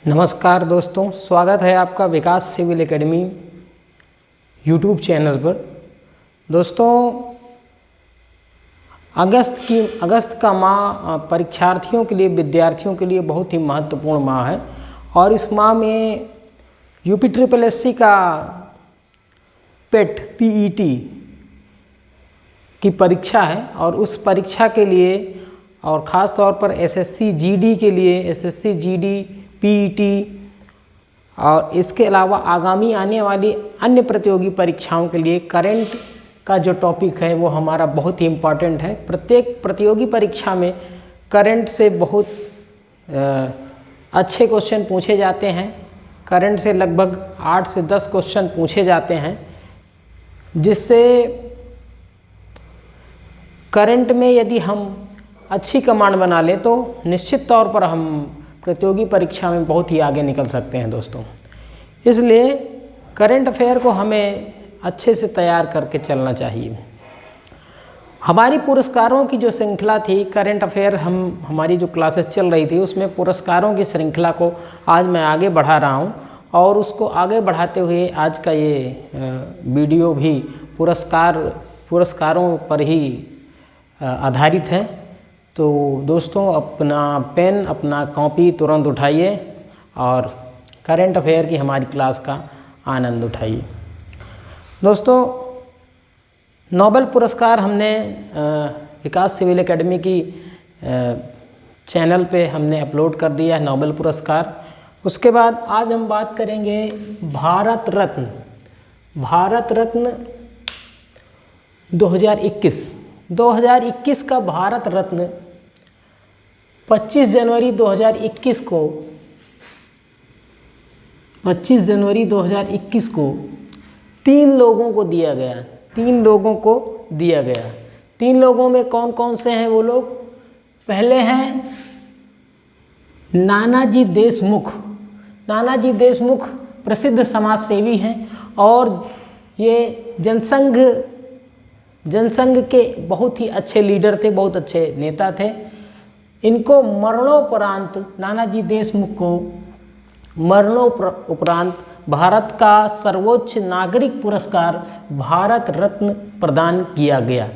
नमस्कार दोस्तों, स्वागत है आपका विकास सिविल एकेडमी यूट्यूब चैनल पर। दोस्तों, अगस्त का माह परीक्षार्थियों के लिए, विद्यार्थियों के लिए बहुत ही महत्वपूर्ण माह है और इस माह में यूपी का PET की परीक्षा है और उस परीक्षा के लिए और ख़ास तौर पर SSC GD के लिए, SSC GD PET और इसके अलावा आगामी आने वाली अन्य प्रतियोगी परीक्षाओं के लिए करंट का जो टॉपिक है वो हमारा बहुत ही इम्पॉर्टेंट है। प्रत्येक प्रतियोगी परीक्षा में करंट से बहुत अच्छे क्वेश्चन पूछे जाते हैं। करंट से लगभग 8 से 10 क्वेश्चन पूछे जाते हैं, जिससे करंट में यदि हम अच्छी कमांड बना लें तो निश्चित तौर पर हम प्रतियोगी परीक्षा में बहुत ही आगे निकल सकते हैं दोस्तों। इसलिए करंट अफेयर को हमें अच्छे से तैयार करके चलना चाहिए। हमारी पुरस्कारों की जो श्रृंखला थी, करंट अफेयर हमारी जो क्लासेस चल रही थी उसमें पुरस्कारों की श्रृंखला को आज मैं आगे बढ़ा रहा हूं और उसको आगे बढ़ाते हुए आज का ये वीडियो भी पुरस्कारों पर ही आधारित है। तो दोस्तों, अपना पेन, अपना कॉपी तुरंत उठाइए और करंट अफेयर की हमारी क्लास का आनंद उठाइए। दोस्तों, नोबेल पुरस्कार हमने विकास सिविल एकेडमी की चैनल पे हमने अपलोड कर दिया है, नोबेल पुरस्कार। उसके बाद आज हम बात करेंगे भारत रत्न 2021 का भारत रत्न 25 जनवरी 2021 को 3 लोगों को दिया गया। 3 लोगों में कौन कौन से हैं वो लोग? पहले हैं नानाजी देशमुख प्रसिद्ध समाज सेवी हैं और ये जनसंघ के बहुत ही अच्छे लीडर थे, बहुत अच्छे नेता थे। इनको मरणोपरांत, नानाजी देशमुख को मरणोपरांत भारत का सर्वोच्च नागरिक पुरस्कार भारत रत्न प्रदान किया गया।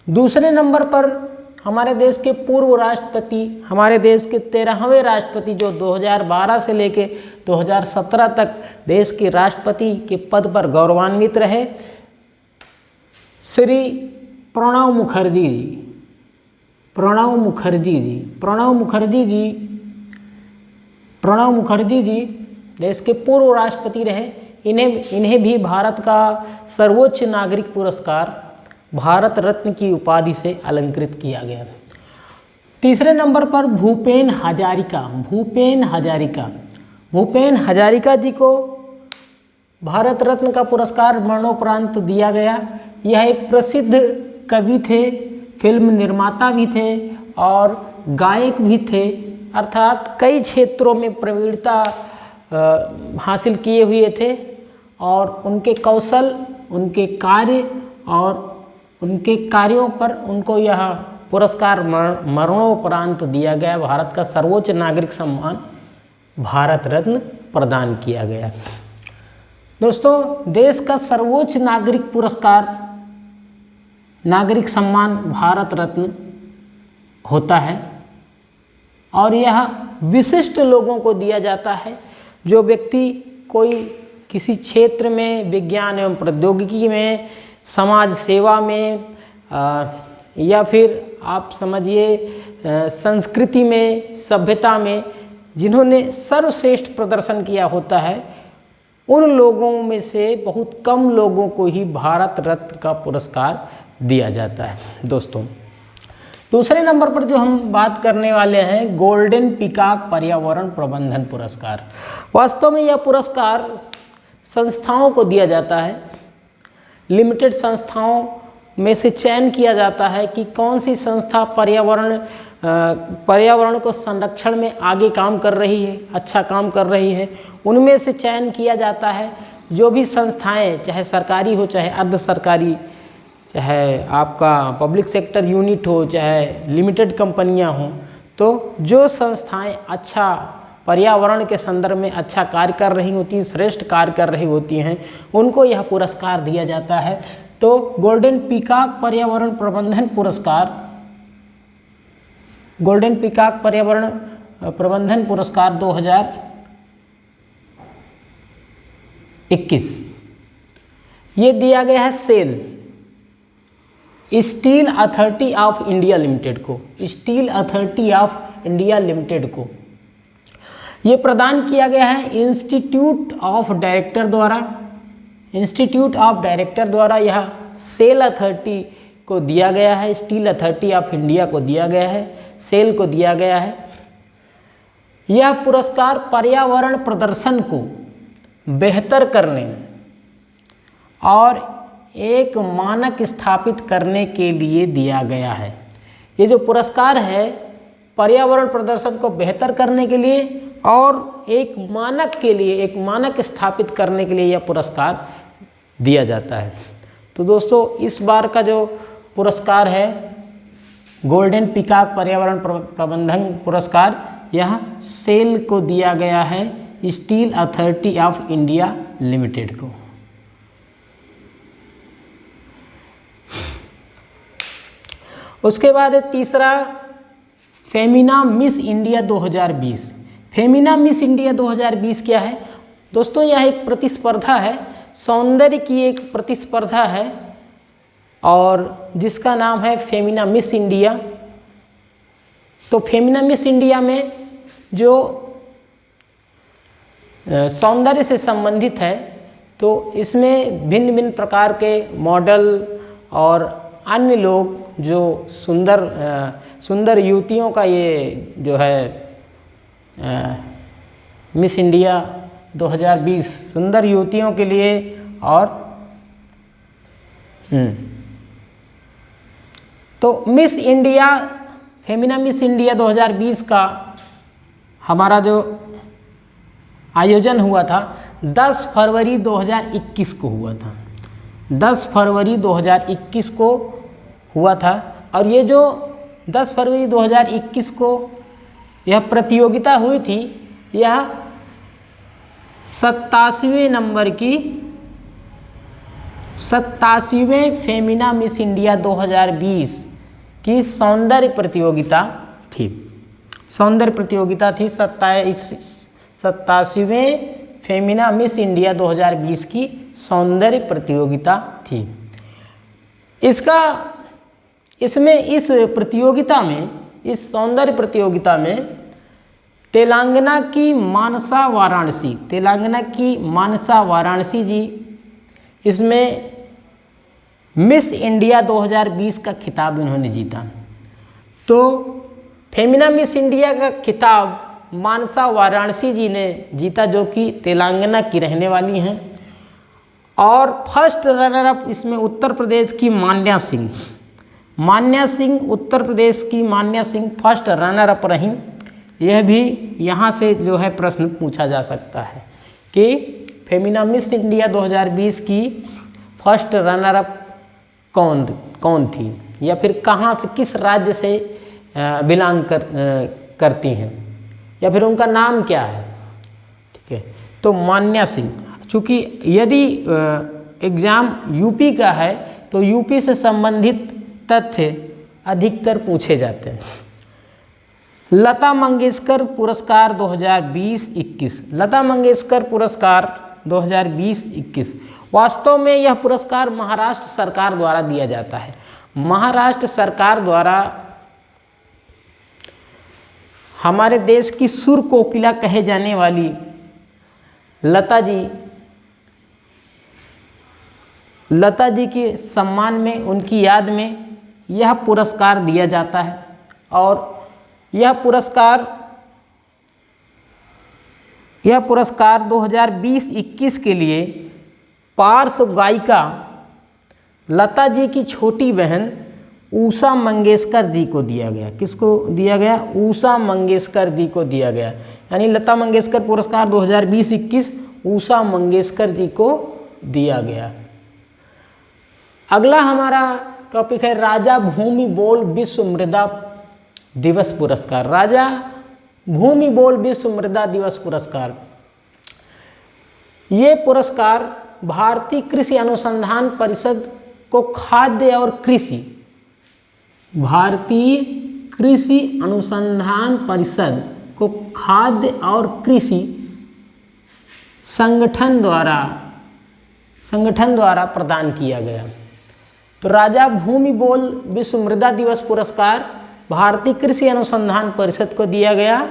दूसरे नंबर पर हमारे देश के पूर्व राष्ट्रपति, हमारे देश के 13वें राष्ट्रपति जो 2012 से लेके 2017 तक देश के राष्ट्रपति के पद पर गौरवान्वित रहे, श्री प्रणब मुखर्जी जी देश के पूर्व राष्ट्रपति रहे। इन्हें भी भारत का सर्वोच्च नागरिक पुरस्कार भारत रत्न की उपाधि से अलंकृत किया गया। तीसरे नंबर पर भूपेन हजारिका जी को भारत रत्न का पुरस्कार मरणोपरांत दिया गया। यह एक प्रसिद्ध कवि थे, फिल्म निर्माता भी थे और गायक भी थे, अर्थात कई क्षेत्रों में प्रवीणता हासिल किए हुए थे और उनके कौशल, उनके कार्य और उनके कार्यों पर उनको यह पुरस्कार मरणोपरांत दिया गया। भारत का सर्वोच्च नागरिक सम्मान भारत रत्न प्रदान किया गया। दोस्तों, देश का सर्वोच्च नागरिक पुरस्कार, नागरिक सम्मान भारत रत्न होता है और यह विशिष्ट लोगों को दिया जाता है। जो व्यक्ति कोई किसी क्षेत्र में, विज्ञान एवं प्रौद्योगिकी में, समाज सेवा में या फिर आप समझिए संस्कृति में, सभ्यता में जिन्होंने सर्वश्रेष्ठ प्रदर्शन किया होता है, उन लोगों में से बहुत कम लोगों को ही भारत रत्न का पुरस्कार दिया जाता है। दोस्तों, दूसरे नंबर पर जो हम बात करने वाले हैं, गोल्डन पीकॉक पर्यावरण प्रबंधन पुरस्कार। वास्तव में यह पुरस्कार संस्थाओं को दिया जाता है। लिमिटेड संस्थाओं में से चयन किया जाता है कि कौन सी संस्था पर्यावरण को संरक्षण में आगे काम कर रही है, अच्छा काम कर रही है। उनमें से चयन किया जाता है। जो भी संस्थाएं, चाहे सरकारी हो चाहे अर्ध सरकारी, चाहे आपका पब्लिक सेक्टर यूनिट हो चाहे लिमिटेड कंपनियां हों, तो जो संस्थाएं अच्छा पर्यावरण के संदर्भ में अच्छा कार्य कर रही होती हैं, श्रेष्ठ कार्य कर रही होती हैं, उनको यह पुरस्कार दिया जाता है। तो गोल्डन पीकॉक पर्यावरण प्रबंधन पुरस्कार, गोल्डन पीकॉक पर्यावरण प्रबंधन पुरस्कार 2021 ये दिया गया है SAIL, steel authority of India limited को, steel authority of India limited को ये प्रदान किया गया है इंस्टीट्यूट ऑफ डायरेक्टर द्वारा। इंस्टीट्यूट ऑफ डायरेक्टर द्वारा यह सेल अथॉरिटी को दिया गया है, स्टील अथॉरिटी ऑफ इंडिया को दिया गया है, सेल को दिया गया है। यह पुरस्कार पर्यावरण प्रदर्शन को बेहतर करने और एक मानक स्थापित करने के लिए दिया गया है। ये जो पुरस्कार है पर्यावरण प्रदर्शन को बेहतर करने के लिए और एक मानक के लिए, एक मानक स्थापित करने के लिए यह पुरस्कार दिया जाता है। तो दोस्तों इस बार का जो पुरस्कार है गोल्डन पीकॉक पर्यावरण प्रबंधन पुरस्कार, यह सेल को दिया गया है, steel authority of India limited को। उसके बाद तीसरा Femina miss India 2020। Femina miss India 2020 क्या है दोस्तों? यह एक प्रतिस्पर्धा है, सौंदर्य की एक प्रतिस्पर्धा है और जिसका नाम है फेमिना मिस इंडिया। तो फेमिना मिस इंडिया में जो सौंदर्य से संबंधित है, तो इसमें भिन्न भिन्न प्रकार के मॉडल और अन्य लोग जो सुंदर युवतियों का ये जो है मिस इंडिया 2020 सुंदर युवतियों के लिए और तो miss India, Femina miss India 2020 का हमारा जो आयोजन हुआ था 10 फरवरी 2021 को हुआ था। 10 फरवरी 2021 को हुआ था और ये जो 10 फरवरी 2021 को यह प्रतियोगिता हुई थी, यह 87वें नंबर की 87वें फेमिना मिस इंडिया 2020 की सौंदर्य प्रतियोगिता थी। सौंदर्य प्रतियोगिता थी 87वें फेमिना मिस इंडिया 2020 की सौंदर्य प्रतियोगिता थी। इसमें इस प्रतियोगिता में, इस सौंदर्य प्रतियोगिता में तेलंगाना की मानसा वाराणसी जी इसमें मिस इंडिया 2020 का खिताब इन्होंने जीता। तो फेमिना मिस इंडिया का खिताब मानसा वाराणसी जी ने जीता, जो कि तेलंगाना की रहने वाली हैं। और फर्स्ट रनर अप इसमें उत्तर प्रदेश की मान्या सिंह उत्तर प्रदेश की मान्या सिंह फर्स्ट रनर अप रहीं। यह भी यहाँ से जो है प्रश्न पूछा जा सकता है कि फेमिना मिस इंडिया 2020 की फर्स्ट रनर अप कौन थी, या फिर कहाँ से, किस राज्य से बिलोंग करती हैं, या फिर उनका नाम क्या है। ठीक है, तो मान्या सिंह, चूँकि यदि एग्ज़ाम यूपी का है तो यूपी से संबंधित तथ्य अधिकतर पूछे जाते हैं। लता मंगेशकर पुरस्कार 2020-21, लता मंगेशकर पुरस्कार 2020-21, वास्तव में यह पुरस्कार महाराष्ट्र सरकार द्वारा दिया जाता है। महाराष्ट्र सरकार द्वारा हमारे देश की सुर कोकिला कहे जाने वाली लता जी के सम्मान में, उनकी याद में यह पुरस्कार दिया जाता है। और यह पुरस्कार 2020-21 के लिए पार्श्व गायिका लता जी की छोटी बहन उषा मंगेशकर जी को दिया गया। किसको दिया गया? उषा मंगेशकर जी को दिया गया। यानी लता मंगेशकर पुरस्कार 2020-21 उषा मंगेशकर जी को दिया गया। अगला हमारा टॉपिक है राजा भूमि बोल विश्व मृदा दिवस पुरस्कार। राजा भूमि बोल विश्व मृदा दिवस पुरस्कार। ये पुरस्कार भारतीय कृषि अनुसंधान परिषद को खाद्य और कृषि, भारतीय कृषि अनुसंधान परिषद को खाद्य और कृषि संगठन द्वारा प्रदान किया गया। तो राजा भूमि बोल विश्व मृदा दिवस पुरस्कार भारतीय कृषि अनुसंधान परिषद को दिया गया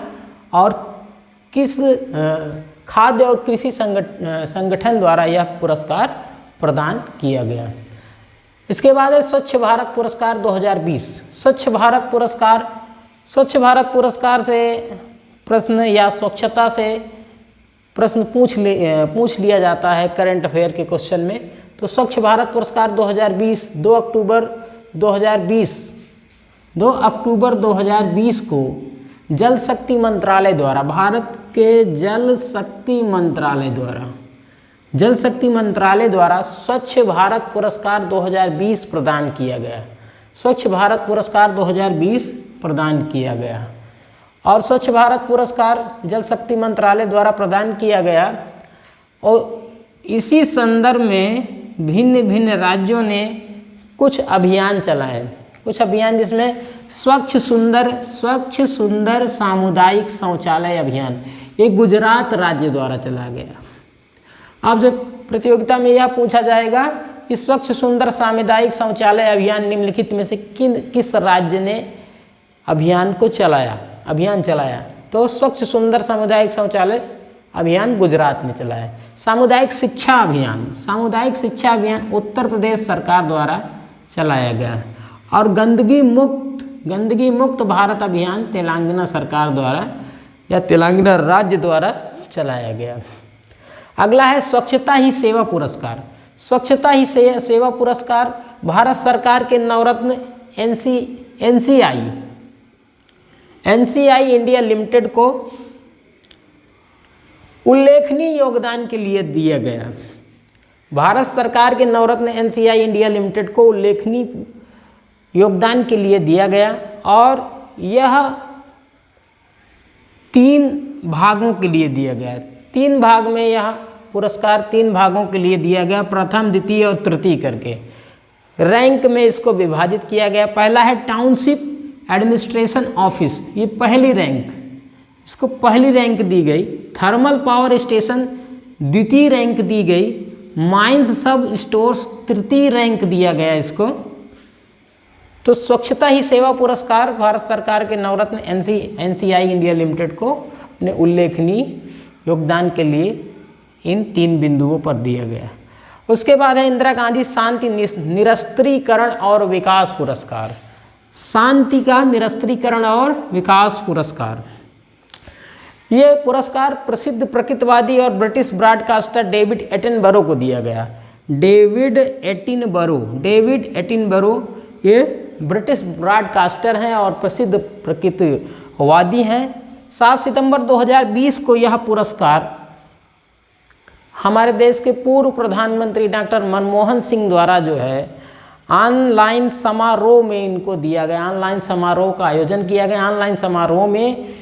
और किस खाद्य और कृषि संगठन द्वारा यह पुरस्कार प्रदान किया गया। इसके बाद है स्वच्छ भारत पुरस्कार 2020। स्वच्छ भारत पुरस्कार से प्रश्न या स्वच्छता से प्रश्न पूछ लिया जाता है करंट अफेयर के क्वेश्चन में। तो स्वच्छ भारत पुरस्कार 2020 2 अक्टूबर 2020 को जल शक्ति मंत्रालय द्वारा, भारत के जल शक्ति मंत्रालय द्वारा स्वच्छ भारत पुरस्कार 2020 प्रदान किया गया। स्वच्छ भारत पुरस्कार 2020 प्रदान किया गया और स्वच्छ भारत पुरस्कार जल शक्ति मंत्रालय द्वारा प्रदान किया गया। और इसी संदर्भ में भिन्न भिन्न राज्यों ने कुछ अभियान चलाए, जिसमें स्वच्छ सुंदर सामुदायिक शौचालय अभियान, ये गुजरात राज्य द्वारा चला गया। अब जब प्रतियोगिता में यह पूछा जाएगा कि स्वच्छ सुंदर सामुदायिक शौचालय अभियान निम्नलिखित में से किस राज्य ने अभियान चलाया, तो स्वच्छ सुंदर सामुदायिक शौचालय अभियान गुजरात ने चलाया। सामुदायिक शिक्षा अभियान उत्तर प्रदेश सरकार द्वारा चलाया गया और गंदगी मुक्त भारत अभियान तेलंगाना सरकार द्वारा या तेलंगाना राज्य द्वारा चलाया गया। अगला है स्वच्छता ही सेवा पुरस्कार। स्वच्छता ही सेवा पुरस्कार भारत सरकार के नवरत्न एनसीआई इंडिया लिमिटेड को उल्लेखनीय योगदान के लिए दिया गया। भारत सरकार के नवरत्न एनसीआई इंडिया लिमिटेड को उल्लेखनीय योगदान के लिए दिया गया और यह 3 भागों के लिए दिया गया। 3 भाग में यह पुरस्कार 3 भागों के लिए दिया गया, प्रथम, द्वितीय और तृतीय करके। रैंक में इसको विभाजित किया गया। पहला है टाउनशिप एडमिनिस्ट्रेशन ऑफिस, ये पहली रैंक, इसको पहली रैंक दी गई। थर्मल पावर स्टेशन द्वितीय रैंक दी गई। माइंस सब स्टोर्स तृतीय रैंक दिया गया इसको। तो स्वच्छता ही सेवा पुरस्कार भारत सरकार के नवरत्न एनसीआई इंडिया लिमिटेड को अपने उल्लेखनीय योगदान के लिए इन 3 बिंदुओं पर दिया गया। उसके बाद है इंदिरा गांधी शांति निरस्त्रीकरण और विकास पुरस्कार। शांति का निरस्त्रीकरण और विकास पुरस्कार, ये पुरस्कार प्रसिद्ध प्रकृतिवादी और ब्रिटिश ब्रॉडकास्टर डेविड एटनबरो को दिया गया। डेविड एटनबरो ये ब्रिटिश ब्रॉडकास्टर हैं और प्रसिद्ध प्रकृतिवादी हैं। 7 सितंबर 2020 को यह पुरस्कार हमारे देश के पूर्व प्रधानमंत्री डॉक्टर मनमोहन सिंह द्वारा जो है ऑनलाइन समारोह में इनको दिया गया। ऑनलाइन समारोह का आयोजन किया गया। ऑनलाइन समारोह में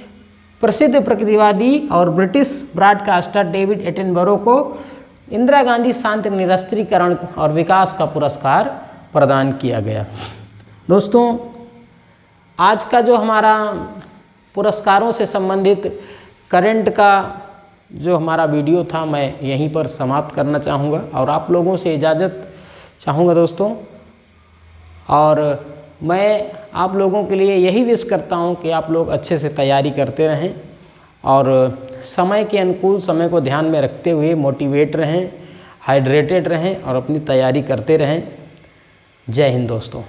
प्रसिद्ध प्रकृतिवादी और ब्रिटिश ब्रॉडकास्टर डेविड एटनबरो को इंदिरा गांधी शांति निरस्त्रीकरण और विकास का पुरस्कार प्रदान किया गया। दोस्तों, आज का जो हमारा पुरस्कारों से संबंधित करंट का जो हमारा वीडियो था, मैं यहीं पर समाप्त करना चाहूँगा और आप लोगों से इजाज़त चाहूँगा दोस्तों। और मैं आप लोगों के लिए यही विश करता हूँ कि आप लोग अच्छे से तैयारी करते रहें और समय के अनुकूल, समय को ध्यान में रखते हुए मोटिवेट रहें, हाइड्रेटेड रहें और अपनी तैयारी करते रहें। जय हिंद दोस्तों।